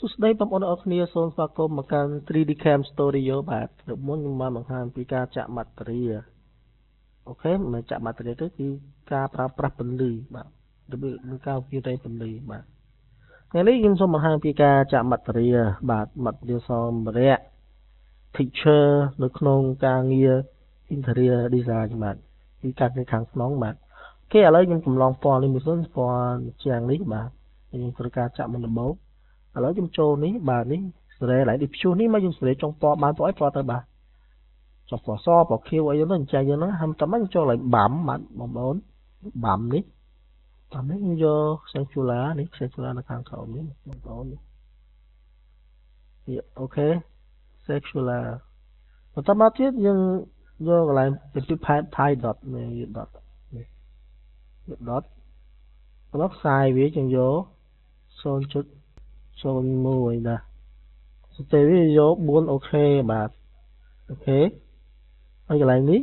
សួស្តីបងប្អូនអរគ្នាសូមស្វាគមន៍មកកាន់ 3D Cam Studio បាទលើកមុនខ្ញុំបានបង្ហាញពីការចាក់ម៉ាត់រីអូខេមិនចាក់ម៉ាត់រីទេគឺការប្រើប្រាស់ពន្លឺបាទឬការវាយពន្លឺបាទថ្ងៃនេះខ្ញុំសូមបង្ហាញពីការចាក់ម៉ាត់រីបាទម៉ាត់រីសម្រាប់ picture នៅក្នុងការងារ interior design បាទពីការងារខាងក្នុងបាទអូខេឥឡូវខ្ញុំកំឡុងពណ៌នេះមួយសិនពណ៌ជាងនេះបាទខ្ញុំត្រូវការចាក់មុនដំបូងឥឡូវខ្ញុំចូលនេះបាទនេះសេរីឡើង diffuse នេះមកយើងសេរីចុងពណ៌បានពណ៌អីពណ៌ទៅបាទចុះពណ៌សពណ៌ខៀវអីហ្នឹងអញ្ចឹងយើងហ្នឹងហាំតែមកចូលឡើងបាំបាទបងប្អូនបាំនេះខ្ញុំយក Sanctular នេះ Sanctular នៅខាងក្រោមនេះបងប្អូននេះអូខេ Sanctular បន្តមកទៀតយើងយកកន្លែងទៅ Thai dot នេះ dot នេះ dot ដល់ខ្សែវាយើងយក0.01ណាស្ទេវាយក4អូខេបាទអូខេហើយកន្លែងនេះ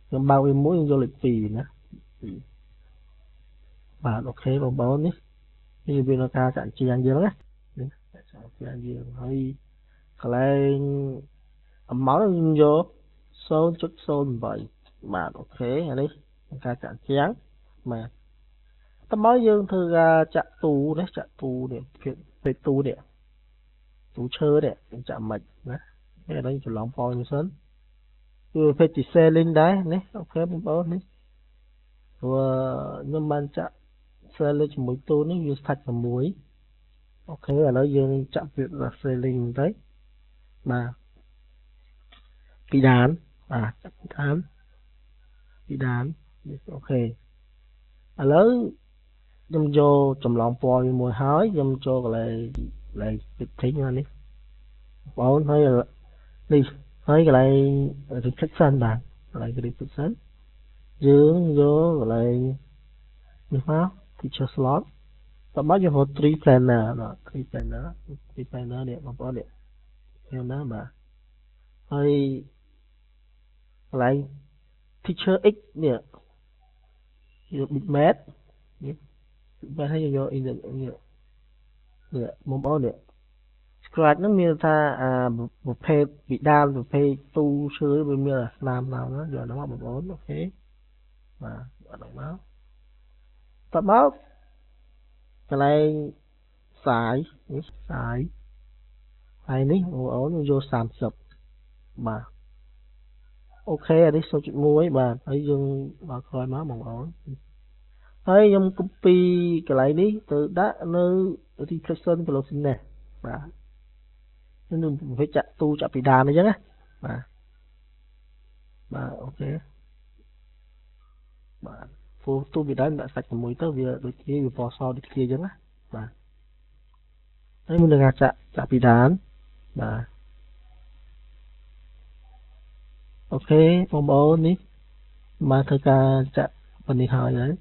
ខ្ញុំបើកវាមួយខ្ញុំយកលេខ2ណាបាទអូខេបងប្អូននេះវានៅការចាក់ជាងយើងណានេះចាក់ជាងយើងហើយកន្លែងamount ខ្ញុំយក0.08បាទអូខេអានេះការចាក់ជាងបាទតើមកយើងធ្វើការចាក់ទូនេះចាក់ទូនេះភាពទូនេះទូឈើនេះចាក់មិនណាឥឡូវច្រឡំពណ៌នេះសិនគឺប្រភេទ detailing ដែរនេះអូខេបងប្អូននេះព្រោះខ្ញុំបានចាក់ select ជាមួយទូនេះវាស្ថិត6អូខេឥឡូវយើងចាក់វា selling ទៅបាទពីដានបាទចាក់ពីដានអូខេឥឡូវខ្ញុំយកចម្លងពណ៌មួយហើយខ្ញុំចូលកន្លែង fitting នេះបងហើយនេះហើយកន្លែង reflection បាទកន្លែង reflection យើងយកកន្លែងនេះមក feature slot តោះមកយើងរក 3 planner បាទ3 planner នេះបងប្អូននេះ planner បាទហើយកន្លែង feature x នេះយក bitmap នេះបាទហើយយក នេះបងប្អូននេះ scratch ហ្នឹងមានថាប្រភេទវិដាលប្រភេទទូឈើវាមានស្នាមណាយកហ្នឹងមកបងប្អូនអូខេបាទអត់មកតើមកកន្លែងផ្សាយនេះផ្សាយហើយនេះបងប្អូនយក30បាទអូខេអានេះ 0.1 បាទហើយយើងដល់ក្រោយមកបងប្អូនហើយខ្ញុំ copy កន្លែងនេះទៅដាក់នៅ reflection velocity នេះបាទនឹងប្រភេទចាក់ទូចាក់ពីដានអញ្ចឹងណាបាទអូខេបាទព្រោះទូពីដានដាក់សាច់ជាមួយទៅវាដូចគ្នាវាពណ៌សដូចគ្នាអញ្ចឹងណាបាទហើយមុននឹងចាក់ពីដានបាទអូខេបងប្អូននេះមកធ្វើការចាក់ប៉ុណ្នេះហើយ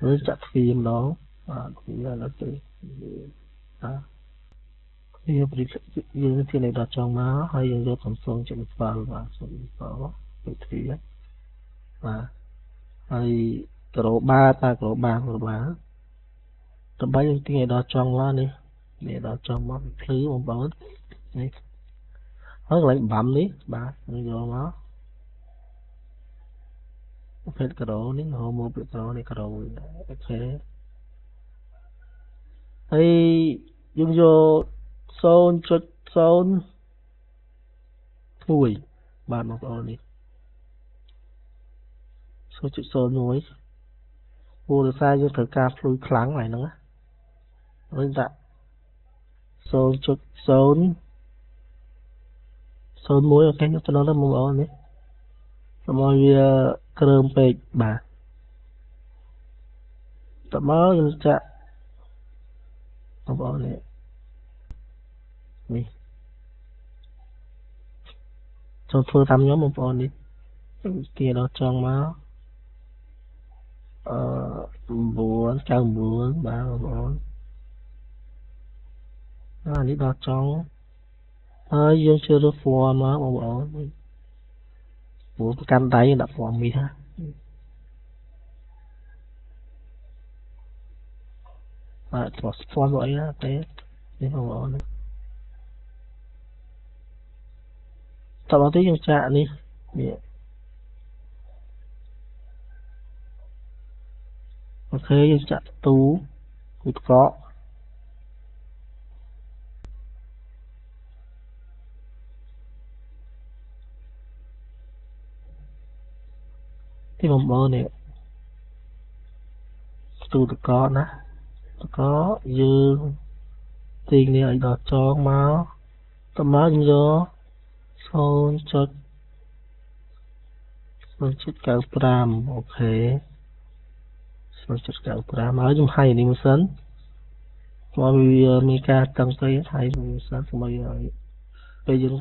ឬចាក់ទ្វារម្ដងបាទទ្វារឥឡូវទៅបាទយើងធានាដល់ចុងមកហើយយើងយក0.7បាទ0.7ទៅទ្វារបាទហើយក្រូបាក្រូបាដើម្បីយើងទាញឲ្យដល់ចុងមកនេះដល់ចុងមកភ្លឺបងប្អូននេះហើយកន្លែងបាំនេះបាទយើងយកមកប្រភេទក្រូនេះហៅមកពីក្រូនេះក្រូអូខេហើយយើងយក0.01បាទបងប្អូននេះ0.01ព្រោះដោយសារយើងត្រូវការភ្លឺខ្លាំងហើយហ្នឹងវិញដាក់0.001អូខេខ្ញុំទៅដល់បងប្អូននេះសម្រាប់វាក្រើមពេកបាទតើមកខ្ញុំចាក់បងប្អូននេះចូលធ្វើតាមខ្ញុំបងប្អូននេះទាដល់ចុងមក999បាទបងប្អូននេះដល់ចុងហើយយើងជ្រើសរើសពណ៌មកបងប្អូនព្រោះកាន់ដៃដាក់ពណ៌មាសបាទពណ៌អីណាទេនេះបងប្អូន តមកទីយើងចាក់នេះនេះអូខេយើងចាក់ទូកកទីបំបោនេះទូតកណាតកយើងទីនេះឲ្យដល់ចងមកតមកយក0.95 អូខេ 0.95 ហើយខ្ញុំហៅនេះមួយសិនមកវាមានការតឹងទៅហើយមួយសិនស្មើឲ្យពេលយើង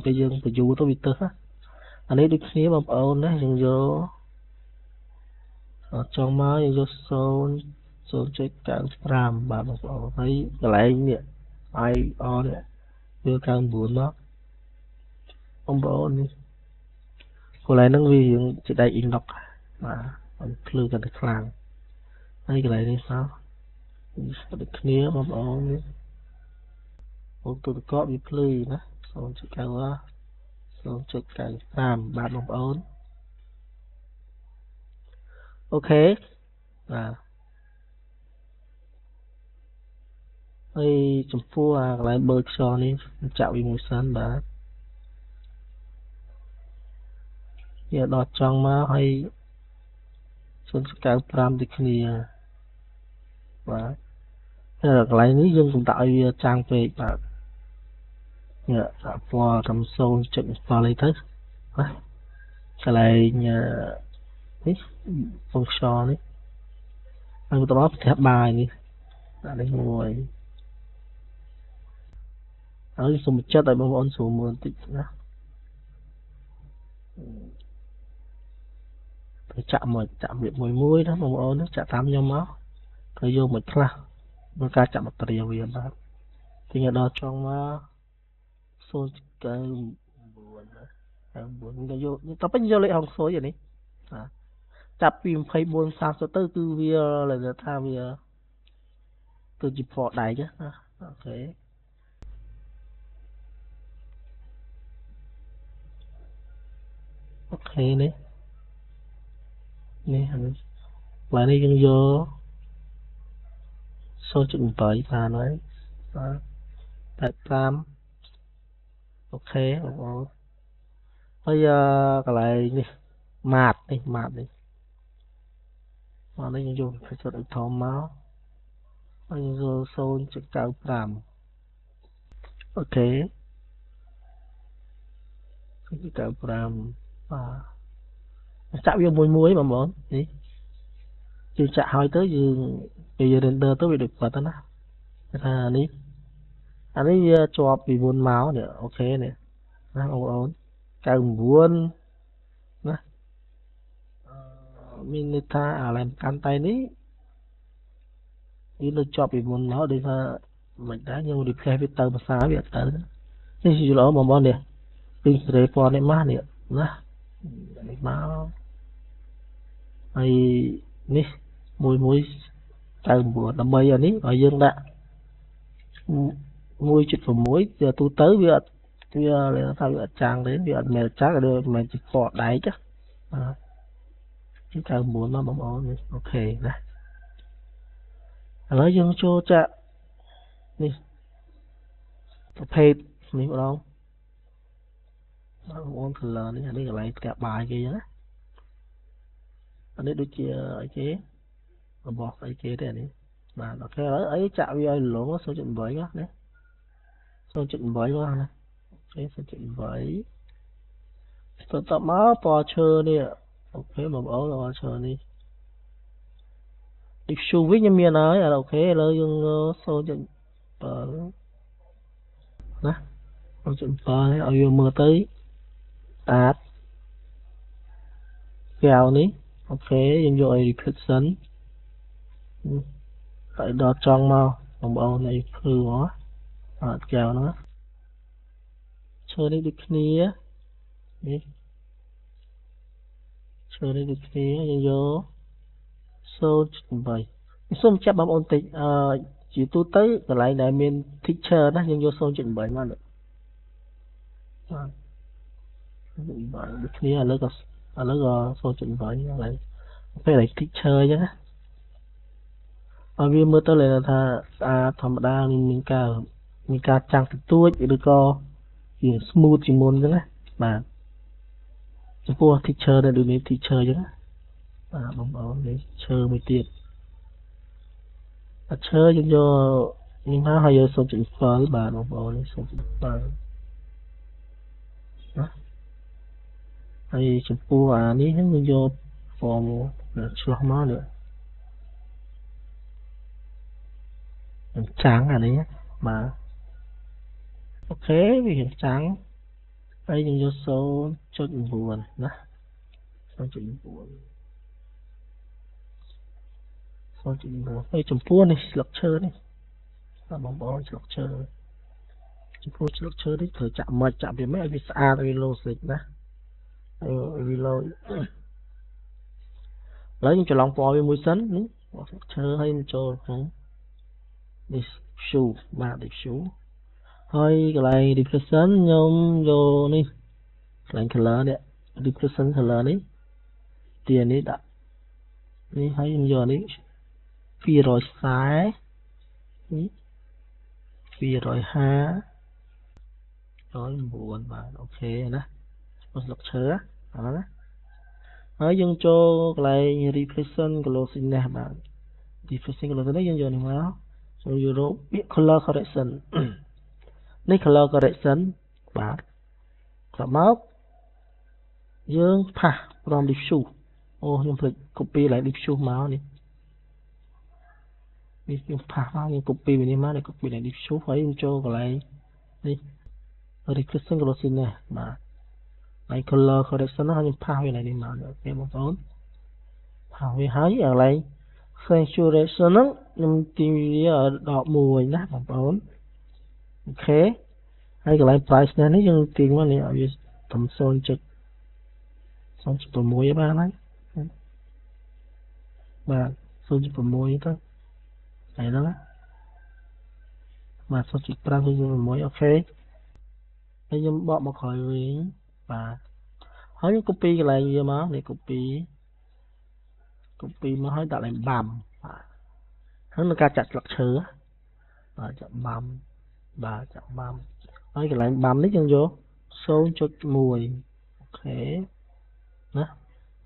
បញ្យូរទៅវាទៅអានេះដូចគ្នាបងប្អូនណាយើងយកចង់មកយើងយក0.95 បាទបងប្អូនហើយកន្លែងនេះ IR នេះវា99មកបងប្អូននេះកន្លែងហ្នឹងវាយើងជាដៃ inox បាទភ្លឺកាន់តែខ្លាំងហើយកន្លែងនេះសោះដូចគ្នាបងប្អូននេះអូទូទឹកកកវាភ្លឺណា 0.95 បាទបងប្អូនអូខេបាទហើយចំពោះកន្លែងបើកខ្យល់នេះចាក់វាមួយសិនបាទវាដល់ចង់មកហើយ 0.95 ដូចគ្នាបាទហើយកន្លែងនេះយើងកុំដាក់ឲ្យវាចាំងពេកបាទនេះដាក់ពណ៌តាម 0.7 អីទៅបាទកន្លែងនេះពងខ្យល់នេះហើយបន្តមកផ្ទះបាយនេះដាក់នេះមួយហើយសូមចិត្តឲ្យបងប្អូនស្រួលមើលបន្តិចណាទៅចាក់មួយណាបងប្អូនចាក់តាមខ្ញុំមកទៅយកមួយខ្លះមើលការចាក់បាក់តេរីវាបាទទីនេះដល់ចង់មក 0.99 ណា99ទៅយកតទៅយកលេខហងស៊ុយអានេះចាប់ពី24 30ទៅគឺវាលើថាវាគឺជាពណ៌ដែកណាអូខេអូខេនេះហើយនេះយើងយក 0.7 បានហើយ85អូខេបងប្អូនហើយកន្លែងនេះម៉ាតនេះមកនេះយើងយកផ្ទុតឲ្យធំមកហើយយើងយក 0.95 អូខេ 0.95 បាទចាក់វាមួយបងប្អូននេះយើងចាក់ហើយទៅយើងពេលយើង render ទៅវាដូចប៉ាត់ណាថានេះអានេះវាជាប់ពីមុនមកនេះអូខេនេះណាបងប្អូន99ណាមានន័យថាអាឡែមកាន់តែនេះវានៅជាប់ពីមុនមកដូចថាមិនដែរយើង replace វាទៅភាសាវាអត់ទៅនេះយល់បងប្អូននេះពីសេរីពណ៌នេះមកនេះណានេះមកហើយនេះមួយ99ដើម្បីអានេះឲ្យយើងដាក់ 1.6 ទៅទូទៅវាអត់វាថាវាអត់ចាំងទេវាអត់មែនចាំងវាមិនជាពណ៌ដែកបាទ99មកបងប្អូនអូខេណាឥឡូវយើងចូលចាក់នេះប្រភេទនេះម្ដងបងប្អូន color នេះអានេះកន្លែងផ្ទះបាយគេណាអានេះដូចជាអីគេរបស់អីគេទេអានេះបាទអូខេឥឡូវអីចាក់វាឲ្យលង 0.8 ណា 0.8 មកណាអូខេ 0.8 បន្តមកពណ៌ឈើនេះអូខេបងប្អូនពណ៌ឈើនេះdiffuse វិញមានហើយអូខេឥឡូវយើង 0.7 ណា 0.7 ឲ្យវាមើលទៅស្អាតកែវនេះអូខេយើងយកឲ្យ reflection តែដល់ចង់មកបងប្អូនឲ្យភ្លឺមកអត់កែវហ្នឹងឈើនេះដូចគ្នានេះឈើនេះដូចគ្នាយើងយក 0.8 សូមចាប់បងប្អូនតិចជាទូទៅកន្លែងដែលមាន texture ណាយើងយក 0.8 មកបាទ được kia là số chuẩn vậy lại phải lại thích chơi chứ ở vì mưa tới là thầm đa mình ca trang thì tuổi được co thì smooth chỉ muốn chứ mà chúng tôi thích chơi là được thích chơi chứ bóng bóng để chơi mới tiệt chơi cho nhưng mà hay số chuẩn với bà bóng bóng để số chuẩn với đó hay chúng tôi ní những vô form chưa nó nữa trắng đấy mà ok vì hiện trắng đây những vô số cho những buồn đó số chuẩn buồn số chuẩn buồn đây chúng tôi này lọc chơi này bóng bóng lọc chơi chúng tôi lọc chơi đấy thời chạm đến mấy cái xa cái lô dịch đó vì lô lấy những cái lòng bò với mũi sấn chơi hay cho không đi sưu mà đi sưu hơi cái này depression nhôm vô đi lạnh color đấy depression color đấy tiền đấy đã đi hay giờ đấy phi rồi sai phi rồi ha rồi buồn mà ok nè một lọc chớ đó nói dân cho lại depression closing nè mà depression closing đấy dân giờ này mà rồi Europe biết color correction này color correctionបាទសម្រាប់យើងផាសព្រម diffuse អូខ្ញុំភ្លេច copy ឡើង diffuse មកនេះខ្ញុំផាសមកខ្ញុំ copy វានេះមកនេះ copy ឡើង diffuse ហើយខ្ញុំចូលកន្លែងនេះ repression closing នេះបាទហើយ color correction ហ្នឹងខ្ញុំផាសវាឡើងនេះមកអូខេបងប្អូនផាសវាហើយកន្លែង saturation ហ្នឹងខ្ញុំទីវាដល់1ណាបងប្អូនអូខេហើយកន្លែង price នេះយើងទាញមកនេះឲ្យវាត្រឹម 0.6 បានហើយបាទ 0.6 ទៅហើយហ្នឹងបាទ 0.5 0.6 អូខេហើយខ្ញុំបកមកក្រោយវិញបាទហើយខ្ញុំ copy កន្លែងវាមកនេះ copy មកឲ្យដាក់ឡើងបាំបាទហើយនឹងការចាក់ស្លឹកឈើបាទចាក់បាំបាទចាក់បាំហើយកន្លែងបាំនេះយើងយក 0.1 អូខេណា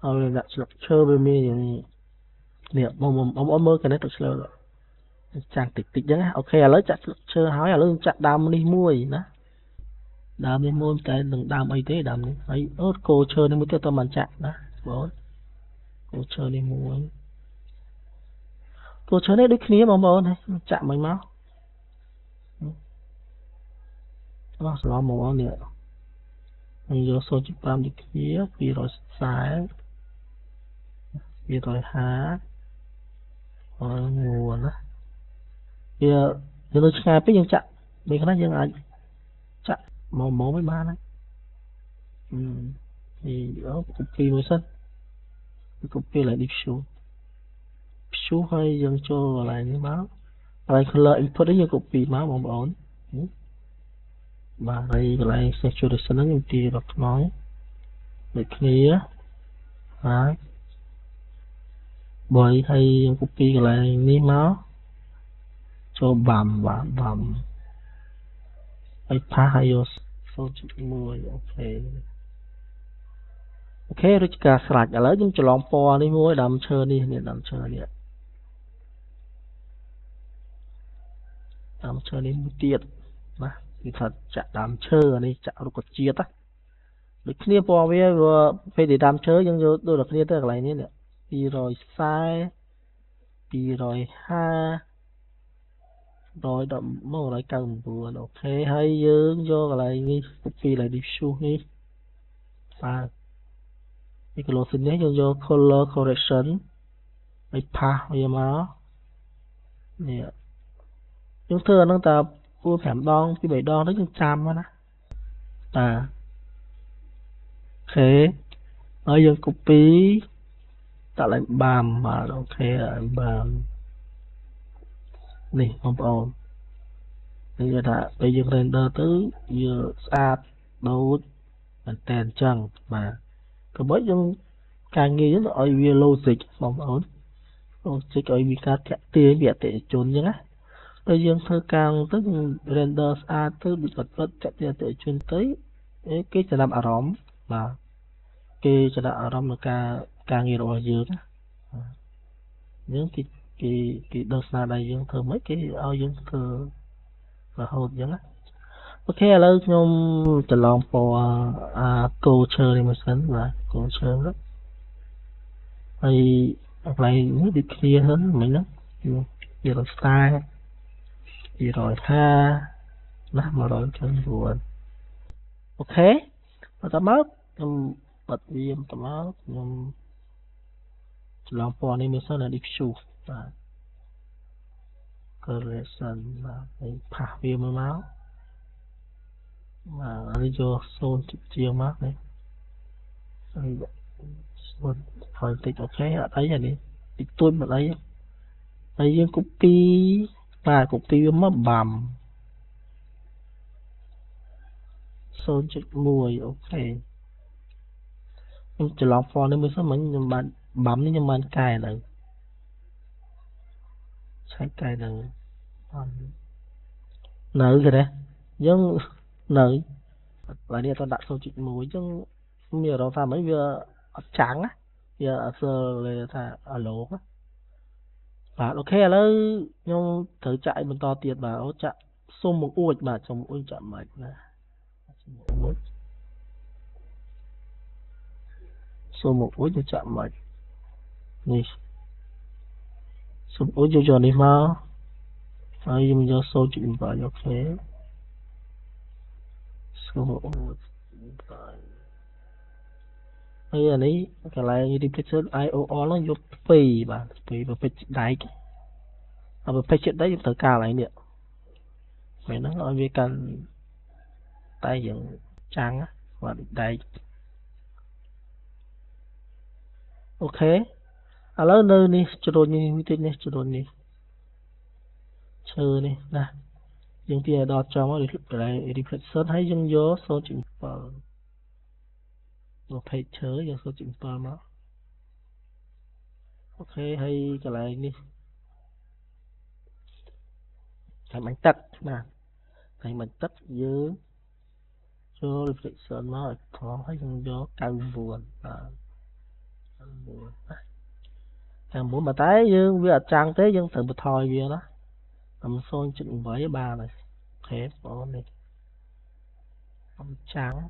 ហើយដាក់ស្លឹកឈើវាមានយ៉ាងនេះបងមើលកណេះទឹកឆ្លើចាក់តិចចឹងណាអូខេឥឡូវចាក់ស្លឹកឈើហើយឥឡូវចាក់ដើមនេះមួយណាដើមនេះមួយតែនឹងដើមអីទេដើមនេះហើយអូគោឈើនេះមួយទៀតតើមិនចាក់ណាបងគោឈើនេះមួយគោឈើនេះដូចគ្នាបងប្អូនចាក់មិនមកអស់ស្លោមកនេះហើយយក 0.5 ដូចគ្នា240 250ហើយមួយណាវាយើងនៅឆ្ងាយពេកយើងចាក់ពេលខ្លះយើងអាចចាក់មកមិនបានណាអូ copy មួយសិន copy lại diffuse ហើយយើងចូលកន្លែងនេះមកកន្លែង color input នេះយើង copy មកបងប្អូនបាទហើយកន្លែង saturation ហ្នឹងខ្ញុំទាញដល់ខ្នងដូចគ្នាហើយបើហើយយើង copy កន្លែងនេះមកចូលបាំហើយផាសហើយយក 0.1 អូខេរួចការស្រាច់ឥឡូវខ្ញុំច្រឡំពណ៌នេះមួយដើមឈើនេះដើមឈើនេះមួយទៀតណាគឺថាចាក់ដើមឈើអានេះចាក់រុក្ខជាតិណាដូចគ្នាពណ៌វាពេលដែលដើមឈើយើងយកដូចគ្នាទៅកន្លែងនេះ240 250 199អូខេហើយយើងយកកន្លែងនេះ copy ឡើង diffuse នេះបាទនេះ closing នេះយើងយក color correction ឲ្យផាសវាមកនេះយើងធ្វើអាហ្នឹងតើ4 5 ដង 2 3 ដងទៅយើងចាំណាបាទអូខេហើយយើង copy ដាក់ឡើងបាមបាទអូខេបាមនេះបងប្អូននេះថាពេលយើង render ទៅវាស្អាតដូច tên chân mà có mấy những càng nghe những ở vì logic phòng ổn logic ở vì các tiền biệt để trốn nhá bây giờ thơ càng tức render tới bị vật chạy tiền để chuyên tới cáiจะนำอารมณ์mà cáiจะนำอารมณ์là càng nghe rồi dương những cái đơn xa đây dương thơ mấy cái ao dương thơ là hồn dương á ok là nhungจะลองพอcô chơi đi mà sẵn và cô chơi đó hay lại nó đi clear hơn mình đó gì rồi style gì rồi ha nó mà rồi chân buồn ok và tao mất bật viêm tao mấtจะลองพอนี่มันsẵn là đi shoot và correction và phá viêm mà máu mà đi vô zone chiều mát này thôi thì ok ở đấy là đi tôi mà đấy đây dương copy và copy mất bầm zone check mùi ok nhưng chỉ lọc for nên mới sao mình nhưng bạn bấm nhưng mà cài này sai cài này nữ kìa đấy nhưng nữ và đi tôi đặt số chữ mũi chứ nhiều đó phải mấy vừa trắng á giờ sờเลยถ้าở lỗ á và ok là nhưng thử chạy mình to tiền mà ó chạy xung một uột mà trong uột chậm mệt nè xung một uột cho chậm mệt nè xung uột cho đi mà ai mình cho số chữ vào ok xung một uột bây giờ này cái này đi picture IO nó vô pì và picture đáy và picture đấy từ cả lại nè mày nó ở về cần tay dựng trang á và đáy ok lớn nơi đi cho đồ như thế này cho đồ này chơi này nè những tia đọt cho nó để đi picture hay dân vô số chữ vào một phải chơi cho số chữ vào mà ok hay cái này đi thành bánh tất nè thành bánh tất dưới cho reflection nó có thấy trong gió càng buồn càng muốn mà tái dương với trang tế dân thử một thôi gì đó tầm xôn chừng với ba này thế bỏ này không trắng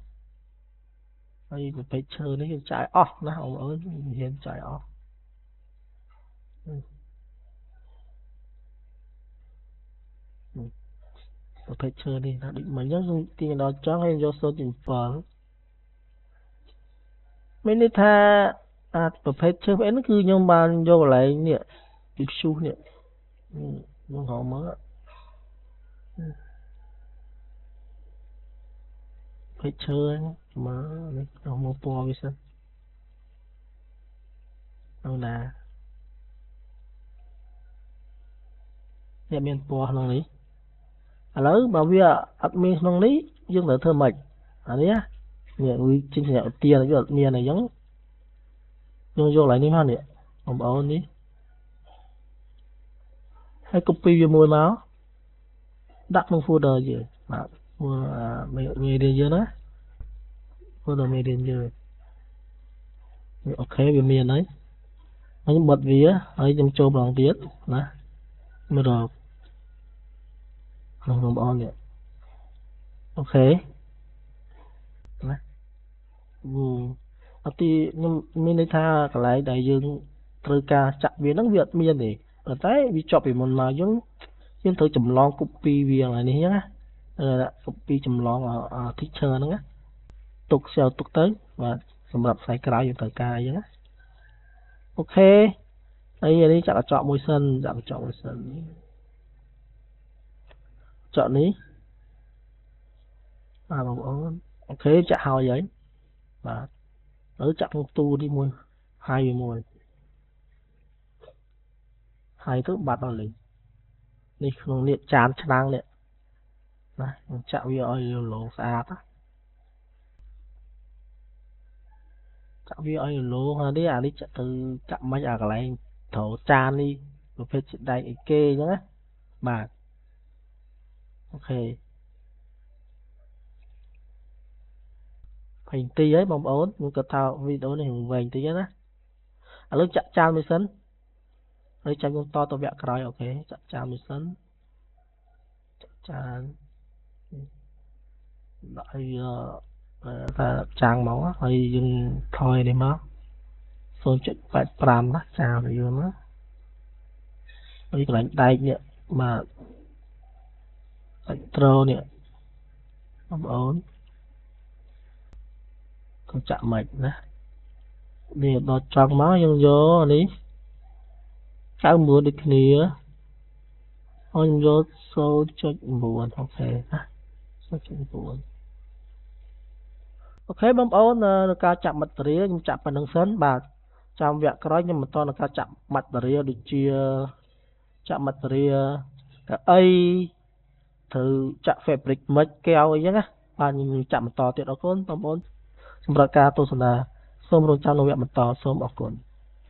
đây một phải chơi nó chạy off nó không ở hiện chạy off một phải chơi đi nó định mà nhớ tiền đó cho hay do số tiền phở mấy nơi tha một phải chơi với nó cứ nhưng mà vô lại nè bị su nè nhưng họ mới phải chơi mà không mua po với sao đâu nè nhà miền po nó lý lớn mà bây giờ admin nó lý dương đỡ thơ mạch đấy á nhận uy chính nhận tiền là miền này giống nhưng vô lại đi ha nè ông bảo đi hay copy vô môi máu đặt một folder gì mà mua mày đi dưới đó folder mày đi dưới ok về miền đấy anh bật vía ấy trong châu bằng tiết nè mới rồi không bỏ nè ok nè thì nhưng mình tha cái lại đại dương từ ca chặt về nước Việt miền này ở đấy bị chọc bị một mà giống nhưng tôi chấm lon copy về lại này nhá copy chấm lon ở teacher nữa tục theo tục tới và sầm lập sai cái dùng từ ca nhá ok đây giờ đi chắc là chọn môi sân chọn môi sân chọn đi ok chặt hào vậy và ở chặt một tu đi môi hai môi hai thứ bát vào liền đi không liệt chán chán liệt này chạm video lỗ xa á Chạm vi ơi lố ha đi à đi chạm từ chạm mấy à cái này thổ tràn đi rồi phải chuyện đại kê nhá bà ok hình tí ấy bóng ổn nhưng có thao video này hình vành tí á à lúc chạm tràn mới sân lúc chạm con to tôi vẽ cái ok chạm tràn mới sân tràn lại ta trang máu á hay dừng thôi đi mà số chuyện phải pram đó chào thì dương á cái lạnh tay nhẹ mà lạnh trâu nè bóng ổn còn chạm mạch nè đi đọt trong máu dương vô đi các mưa đi kia ôi vô số chuyện buồn ok ha số chuyện buồn ok bóng ổn là ca chạm mặt ría nhưng chạm phần nâng sân bà trong việc cái nhưng mà to là ca chạm mặt ría được chia chạm mặt ría cái ấy thử chạm fabric mấy keo ấy nhá bà nhìn chạm mặt to tiệt đó con bóng ổn សម្រាប់ការទស្សនាសូមរងចាំនៅវគ្គបន្តសូមអរគុណ